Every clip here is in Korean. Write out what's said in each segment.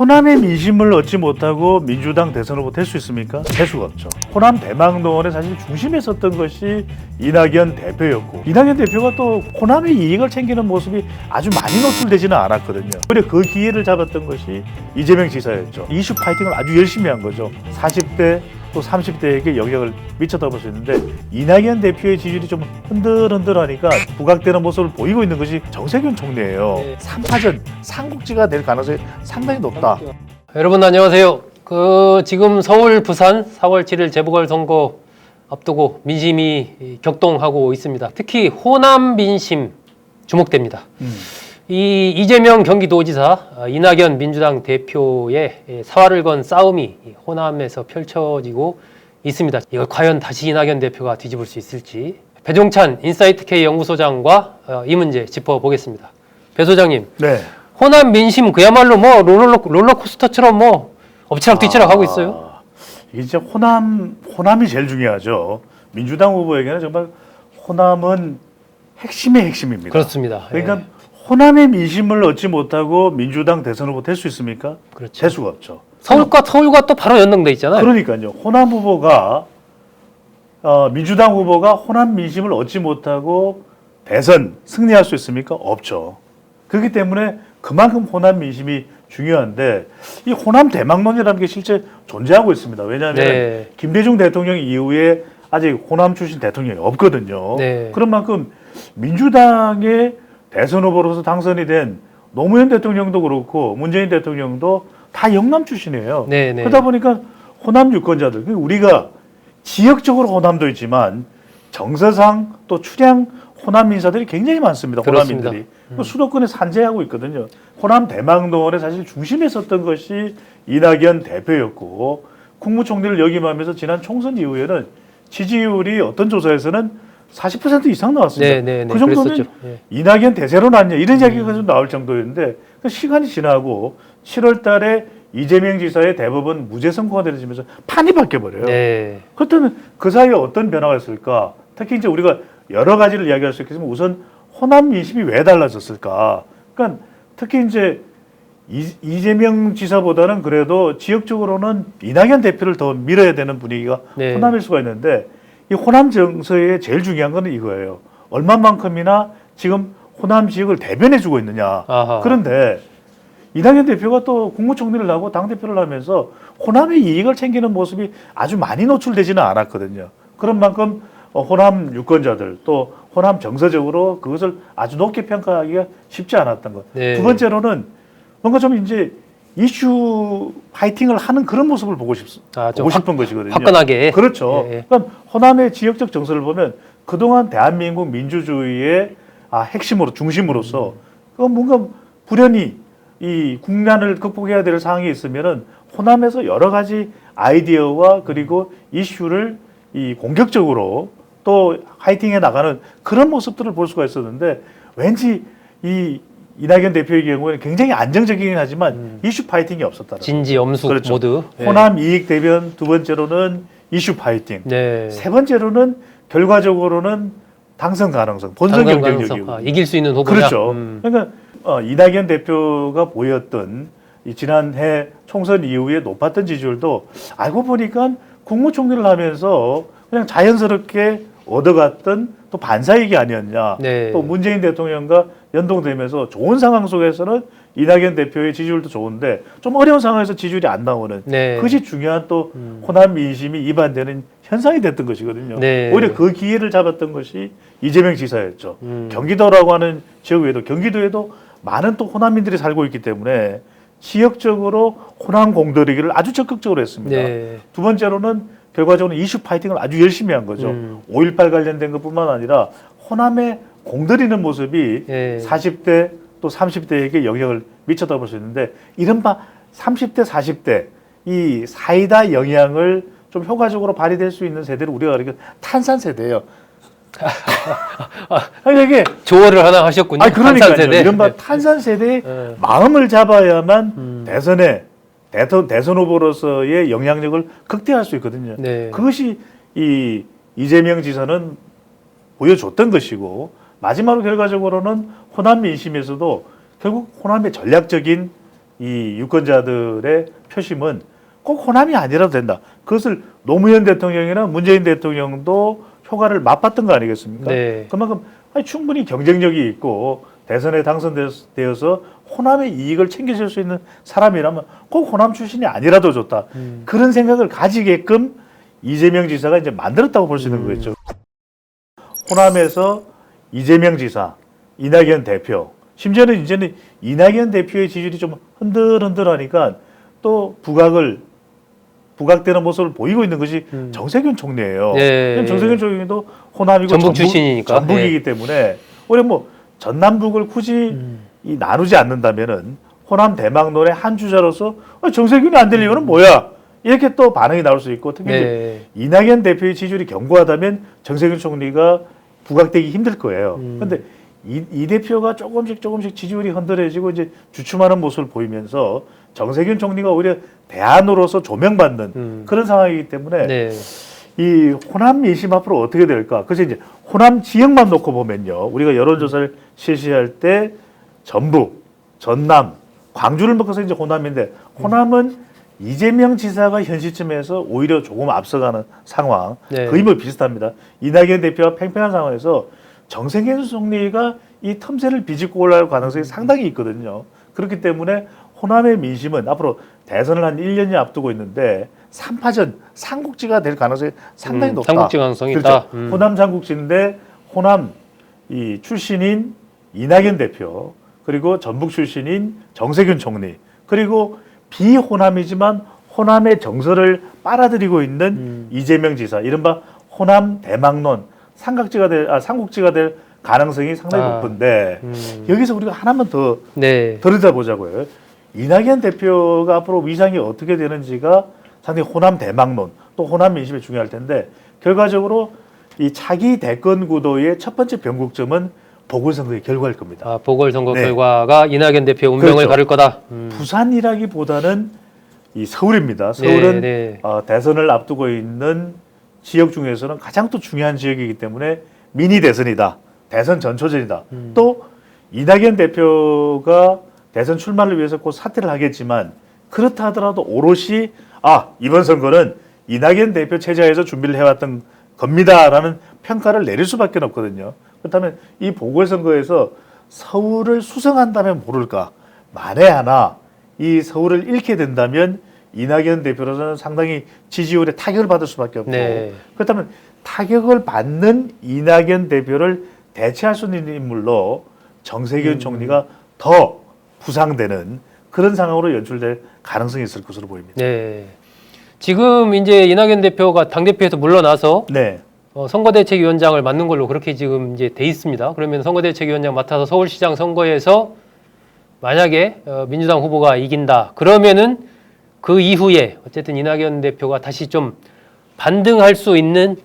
호남의 민심을 얻지 못하고 민주당 대선 후보 될 수 있습니까? 될 수가 없죠. 호남 대망론의 사실 중심에 섰던 것이 이낙연 대표였고, 이낙연 대표가 또 호남의 이익을 챙기는 모습이 아주 많이 노출되지는 않았거든요. 오히려 그 기회를 잡았던 것이 이재명 지사였죠. 이슈 파이팅을 아주 열심히 한 거죠. 40대 또 30대에게 영향을 미쳤다고 볼 수 있는데, 이낙연 대표의 지지율이 좀 흔들흔들하니까 부각되는 모습을 보이고 있는 것이 정세균 총리예요. 3파전 삼국지가 될 가능성이 상당히 높다. 여러분 안녕하세요. 지금 서울, 부산 4월 7일 재보궐선거 앞두고 민심이 격동하고 있습니다. 특히 호남 민심 주목됩니다. 이 이재명 경기도지사, 이낙연 민주당 대표의 사활을 건 싸움이 호남에서 펼쳐지고 있습니다. 이걸 과연 다시 이낙연 대표가 뒤집을 수 있을지, 배종찬 인사이트K 연구소장과 이 문제 짚어보겠습니다. 배 소장님, 네. 호남 민심 그야말로 뭐 롤러코스터처럼 뭐 엎치락뒤치락 하고 있어요. 이게 진짜 호남이 제일 중요하죠. 민주당 후보에게는 정말 호남은 핵심의 핵심입니다. 그렇습니다. 그러니까 예. 호남의 민심을 얻지 못하고 민주당 대선 후보 될 수 있습니까? 그렇죠. 될 수가 없죠. 서울과 또 바로 연동돼 있잖아요. 그러니까요. 호남 후보가 민주당 후보가 호남 민심을 얻지 못하고 대선 승리할 수 있습니까? 없죠. 그렇기 때문에 그만큼 호남 민심이 중요한데, 이 호남 대망론이라는 게 실제 존재하고 있습니다. 왜냐하면 네. 김대중 대통령 이후에 아직 호남 출신 대통령이 없거든요. 네. 그런 만큼 민주당의 대선 후보로서 당선이 된 노무현 대통령도 그렇고 문재인 대통령도 다 영남 출신이에요. 네, 네. 그러다 보니까 호남 유권자들, 우리가 지역적으로 호남도 있지만 정서상 또 출향 호남 인사들이 굉장히 많습니다. 그렇습니다. 호남인들이. 수도권에 산재하고 있거든요. 호남 대망론의 사실 중심에 섰던 것이 이낙연 대표였고, 국무총리를 역임하면서 지난 총선 이후에는 지지율이 어떤 조사에서는 40% 이상 나왔습니다. 네, 그 정도면 그랬었죠. 예. 이낙연 대세로 났냐 이런 이야기가 좀 나올 정도였는데, 시간이 지나고 7월 달에 이재명 지사의 대법원 무죄 선고가 내려지면서 판이 바뀌어버려요. 네. 그렇다면 그 사이에 어떤 변화가 있을까? 특히 이제 우리가 여러 가지를 이야기할 수 있겠지만, 우선 호남 민심이 왜 달라졌을까? 그러니까 특히 이제 이재명 지사보다는 그래도 지역적으로는 이낙연 대표를 더 밀어야 되는 분위기가 네. 호남일 수가 있는데, 이 호남 정서에 제일 중요한 거는 이거예요. 얼마만큼이나 지금 호남 지역을 대변해주고 있느냐. 아하. 그런데 이낙연 대표가 또 국무총리를 하고 당대표를 하면서 호남의 이익을 챙기는 모습이 아주 많이 노출되지는 않았거든요. 그런 만큼 호남 유권자들 또 호남 정서적으로 그것을 아주 높게 평가하기가 쉽지 않았던 것. 네. 두 번째로는 뭔가 좀 이제 이슈 파이팅을 하는 그런 모습을 보고 싶은 것이거든요. 화끈하게. 그렇죠. 예. 그러니까 호남의 지역적 정서를 보면 그동안 대한민국 민주주의의 핵심으로 중심으로서 뭔가 불연히 이 국난을 극복해야 될 상황이 있으면은 호남에서 여러 가지 아이디어와 그리고 이슈를 이 공격적으로 또 화이팅해 나가는 그런 모습들을 볼 수가 있었는데, 왠지 이 이낙연 대표의 경우에는 굉장히 안정적이긴 하지만 이슈 파이팅이 없었다. 진지 엄숙 그렇죠. 모두. 예. 호남 이익 대변, 두 번째로는 이슈 파이팅, 네. 세 번째로는 결과적으로는 당선 가능성, 본선 당선 경쟁력이고. 가능성. 이길 수 있는 후보냐. 그렇죠. 그러니까 이낙연 대표가 보였던 이 지난해 총선 이후에 높았던 지지율도 알고 보니까 국무총리를 하면서 그냥 자연스럽게 얻어갔던 또 반사이익이 아니었냐. 네. 또 문재인 대통령과 연동되면서 좋은 상황 속에서는 이낙연 대표의 지지율도 좋은데 좀 어려운 상황에서 지지율이 안 나오는, 네. 그것이 중요한 또 호남 민심이 이반되는 현상이 됐던 것이거든요. 네. 오히려 그 기회를 잡았던 것이 이재명 지사였죠. 경기도라고 하는 지역 외에도 경기도에도 많은 또 호남민들이 살고 있기 때문에 지역적으로 호남 공들이기를 아주 적극적으로 했습니다. 네. 두 번째로는 결과적으로 이슈 파이팅을 아주 열심히 한 거죠. 5.18 관련된 것뿐만 아니라 호남에 공들이는 모습이 네. 40대 또 30대에게 영향을 미쳤다고 볼 수 있는데, 이른바 30대, 40대 이 사이다 영향을 좀 효과적으로 발휘될 수 있는 세대를 우리가 이렇게 탄산 세대예요. 아니 이게 조어를 하나 하셨군요. 그러니까요. 탄산 세대. 이른바 네. 탄산 세대의 네. 마음을 잡아야만 대선 후보로서의 영향력을 극대화할 수 있거든요. 네. 그것이 이재명 지사는 보여줬던 것이고, 마지막으로 결과적으로는 호남 민심에서도 결국 호남의 전략적인 이 유권자들의 표심은 꼭 호남이 아니라도 된다. 그것을 노무현 대통령이나 문재인 대통령도 효과를 맛봤던 거 아니겠습니까? 네. 그만큼 충분히 경쟁력이 있고 대선에 당선되어서 호남의 이익을 챙겨줄 수 있는 사람이라면 꼭 호남 출신이 아니라도 좋다. 그런 생각을 가지게끔 이재명 지사가 이제 만들었다고 볼 수 있는 거겠죠. 호남에서 이재명 지사, 이낙연 대표, 심지어는 이제는 이낙연 대표의 지지율이 좀 흔들흔들하니까 또 부각되는 모습을 보이고 있는 것이 정세균 총리예요. 네. 정세균 총리도 호남이고 전북 출신이니까. 전북이기 때문에 오히려 뭐 전남북을 굳이 이 나누지 않는다면은 호남 대망론의 한 주자로서 정세균이 안 될 이유는 뭐야? 이렇게 또 반응이 나올 수 있고 특히 네. 이제 이낙연 대표의 지지율이 견고하다면 정세균 총리가 부각되기 힘들 거예요. 그런데 이 대표가 조금씩 지지율이 흔들어지고 이제 주춤하는 모습을 보이면서 정세균 총리가 오히려 대안으로서 조명받는 그런 상황이기 때문에 네. 이 호남 민심 앞으로 어떻게 될까? 그래서 이제 호남 지역만 놓고 보면요. 우리가 여론조사를 실시할 때 전북, 전남, 광주를 묶어서 이제 호남인데 호남은 이재명 지사가 현 시점에서 오히려 조금 앞서가는 상황. 네. 거의 뭐 비슷합니다. 이낙연 대표가 팽팽한 상황에서 정세균 총리가 이 틈새를 비집고 올라갈 가능성이 상당히 있거든요. 그렇기 때문에 호남의 민심은 앞으로 대선을 한 1년이 앞두고 있는데 3파전 삼국지가 될 가능성이 상당히 높다. 삼국지 가능성이 그렇죠. 있다. 호남 삼국지인데 호남 이 출신인 이낙연 대표 그리고 전북 출신인 정세균 총리 그리고 비호남이지만 호남의 정서를 빨아들이고 있는 이재명 지사 이른바 호남 대망론 삼국지가 될 가능성이 상당히 높은데 여기서 우리가 하나만 더 네. 들여다보자고요. 이낙연 대표가 앞으로 위상이 어떻게 되는지가 상당히 호남 대망론 또 호남 민심에 중요할 텐데 결과적으로 이 차기 대권 구도의 첫 번째 변곡점은 보궐선거의 결과일 겁니다. 아, 보궐선거 네. 결과가 이낙연 대표 운명을 그렇죠. 가를 거다. 부산이라기보다는 이 서울입니다. 서울은 네. 대선을 앞두고 있는 지역 중에서는 가장 또 중요한 지역이기 때문에 미니 대선이다. 대선 전초전이다. 또 이낙연 대표가 대선 출마를 위해서 곧 사퇴를 하겠지만 그렇다 하더라도 오롯이 이번 선거는 이낙연 대표 체제에서 준비를 해왔던 겁니다라는 평가를 내릴 수밖에 없거든요. 그렇다면 이 보궐선거에서 서울을 수성한다면 모를까 만에 하나 이 서울을 잃게 된다면 이낙연 대표로서는 상당히 지지율에 타격을 받을 수밖에 없고 네. 그렇다면 타격을 받는 이낙연 대표를 대체할 수 있는 인물로 정세균 총리가 더 부상되는 그런 상황으로 연출될 가능성이 있을 것으로 보입니다. 네. 지금 이제 이낙연 대표가 당대표에서 물러나서 네. 선거대책위원장을 맡는 걸로 그렇게 지금 이제 돼 있습니다. 그러면 선거대책위원장 맡아서 서울시장 선거에서 만약에 민주당 후보가 이긴다. 그러면은 그 이후에 어쨌든 이낙연 대표가 다시 좀 반등할 수 있는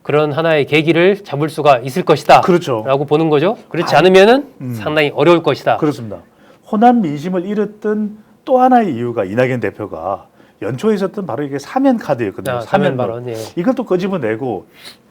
그런 하나의 계기를 잡을 수가 있을 것이다. 그렇죠. 라고 보는 거죠. 그렇지 않으면은 상당히 어려울 것이다. 그렇습니다. 호남 민심을 잃었던 또 하나의 이유가 이낙연 대표가 연초에 있었던 바로 이게 사면 카드였거든요. 사면 발언. 예. 이것도 끄집어내고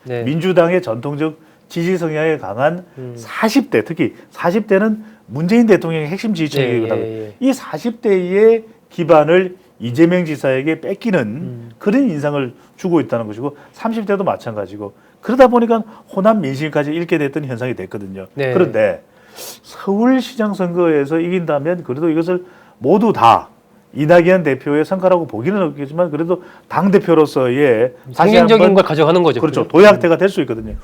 네. 민주당의 전통적 지지 성향에 강한 40대 특히 40대는 문재인 대통령의 핵심 지지층이거든요. 이 40대의 기반을 이재명 지사에게 뺏기는 그런 인상을 주고 있다는 것이고 30대도 마찬가지고 그러다 보니까 호남 민심까지 잃게 됐던 현상이 됐거든요. 네. 그런데 서울시장 선거에서 이긴다면 그래도 이것을 모두 다 이낙연 대표의 성과라고 보기는 없겠지만 그래도 당대표로서의 다시 상징적인 한번 걸 가져가는 거죠. 그렇죠. 도약대가 될 수 있거든요.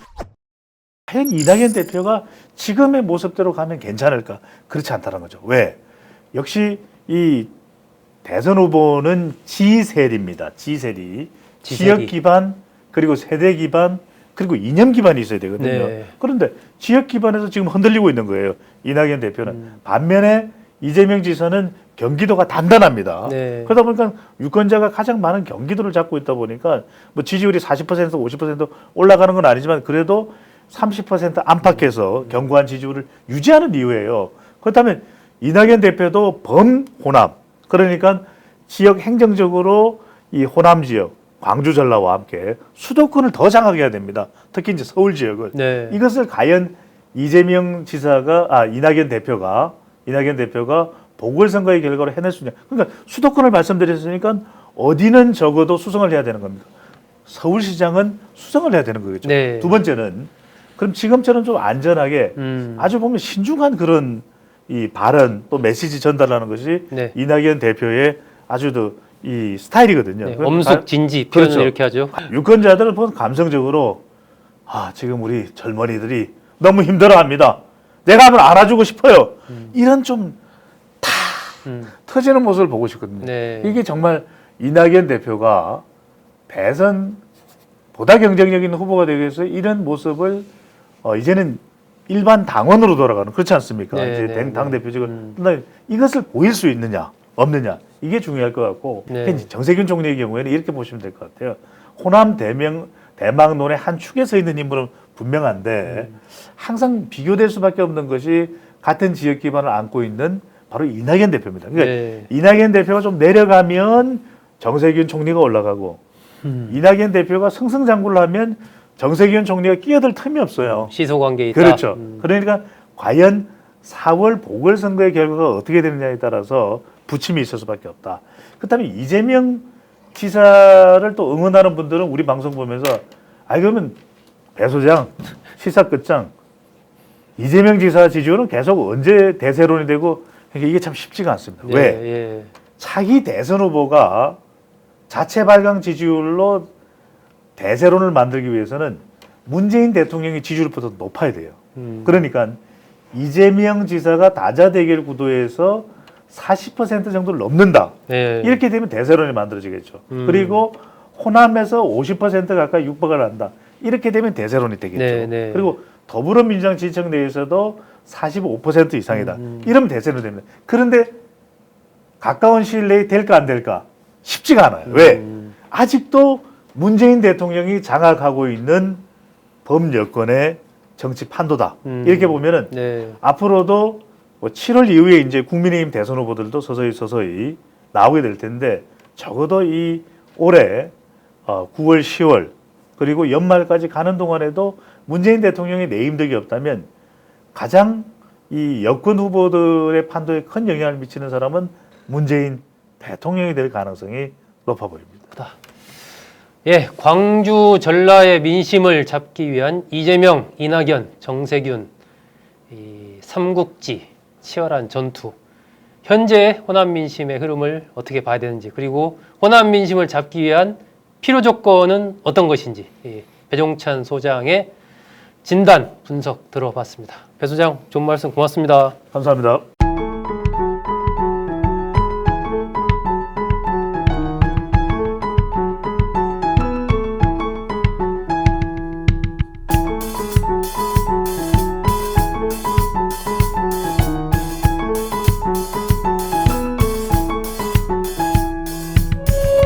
과연 이낙연 대표가 지금의 모습대로 가면 괜찮을까? 그렇지 않다는 거죠. 왜? 역시 이 대선 후보는 지세리입니다. 지세리. 지역 기반 그리고 세대 기반 그리고 이념 기반이 있어야 되거든요. 네. 그런데 지역 기반에서 지금 흔들리고 있는 거예요. 이낙연 대표는. 반면에 이재명 지사는 경기도가 단단합니다. 네. 그러다 보니까 유권자가 가장 많은 경기도를 잡고 있다 보니까 뭐 지지율이 40% 50% 올라가는 건 아니지만 그래도 30% 안팎에서 견고한 지지율을 유지하는 이유예요. 그렇다면 이낙연 대표도 범호남 그러니까 지역 행정적으로 이 호남 지역 광주 전라와 함께 수도권을 더 장악해야 됩니다. 특히 이제 서울 지역을 이것을 과연 이낙연 대표가 보궐선거의 결과로 해낼 수 있냐. 그러니까 수도권을 말씀드렸으니까 어디는 적어도 수성을 해야 되는 겁니다. 서울시장은 수성을 해야 되는 거겠죠. 네. 두 번째는 그럼 지금처럼 좀 안전하게 아주 보면 신중한 그런 이 발언 또 메시지 전달하는 것이 네. 이낙연 대표의 아주 이 스타일이거든요. 네, 그럼 엄숙 진지 표현을 그렇죠. 이렇게 하죠. 유권자들은 보면 감성적으로 지금 우리 젊은이들이 너무 힘들어합니다. 내가 한번 알아주고 싶어요. 이런 좀 터지는 모습을 보고 싶거든요. 네. 이게 정말 이낙연 대표가 대선 보다 경쟁력 있는 후보가 되기 위해서 이런 모습을 이제는 일반 당원으로 돌아가는 그렇지 않습니까? 네, 이제 네, 당 네. 대표직을 이것을 보일 수 있느냐 없느냐 이게 중요할 것 같고 네. 정세균 총리의 경우에는 이렇게 보시면 될 것 같아요. 호남 대망론의 한 축에 서 있는 인물은 분명한데 항상 비교될 수밖에 없는 것이 같은 지역 기반을 안고 있는 바로 이낙연 대표입니다. 그러니까 네. 이낙연 대표가 좀 내려가면 정세균 총리가 올라가고 이낙연 대표가 승승장구를 하면 정세균 총리가 끼어들 틈이 없어요. 시소관계에 있다. 그렇죠. 그러니까 과연 4월 보궐선거의 결과가 어떻게 되느냐에 따라서 부침이 있을 수밖에 없다. 그렇다면 이재명 지사를 또 응원하는 분들은 우리 방송 보면서 그러면 배 소장 시사 끝장 이재명 지사 지지율은 계속 언제 대세론이 되고 그러니까 이게 참 쉽지가 않습니다. 예, 왜? 예. 차기 대선 후보가 자체 발광 지지율로 대세론을 만들기 위해서는 문재인 대통령의 지지율보다 높아야 돼요. 그러니까 이재명 지사가 다자 대결 구도에서 40% 정도를 넘는다. 네. 이렇게 되면 대세론이 만들어지겠죠. 그리고 호남에서 50% 가까이 육박을 한다. 이렇게 되면 대세론이 되겠죠. 네, 네. 그리고 더불어민주당 지지층 내에서도 45% 이상이다. 이러면 대세론이 됩니다. 그런데 가까운 시일 내에 될까 안 될까? 쉽지가 않아요. 왜? 아직도 문재인 대통령이 장악하고 있는 범여권의 정치 판도다. 이렇게 보면은 네. 앞으로도 뭐 7월 이후에 이제 국민의힘 대선 후보들도 서서히 나오게 될 텐데 적어도 이 올해 9월, 10월 그리고 연말까지 가는 동안에도 문재인 대통령의 내임덕이 없다면 가장 이 여권 후보들의 판도에 큰 영향을 미치는 사람은 문재인 대통령이 될 가능성이 높아 보입니다. 예, 광주 전라의 민심을 잡기 위한 이재명, 이낙연, 정세균 이 삼국지 치열한 전투. 현재 호남 민심의 흐름을 어떻게 봐야 되는지 그리고 호남 민심을 잡기 위한 필요 조건은 어떤 것인지 배종찬 소장의 진단 분석 들어봤습니다. 배 소장 좋은 말씀 고맙습니다. 감사합니다.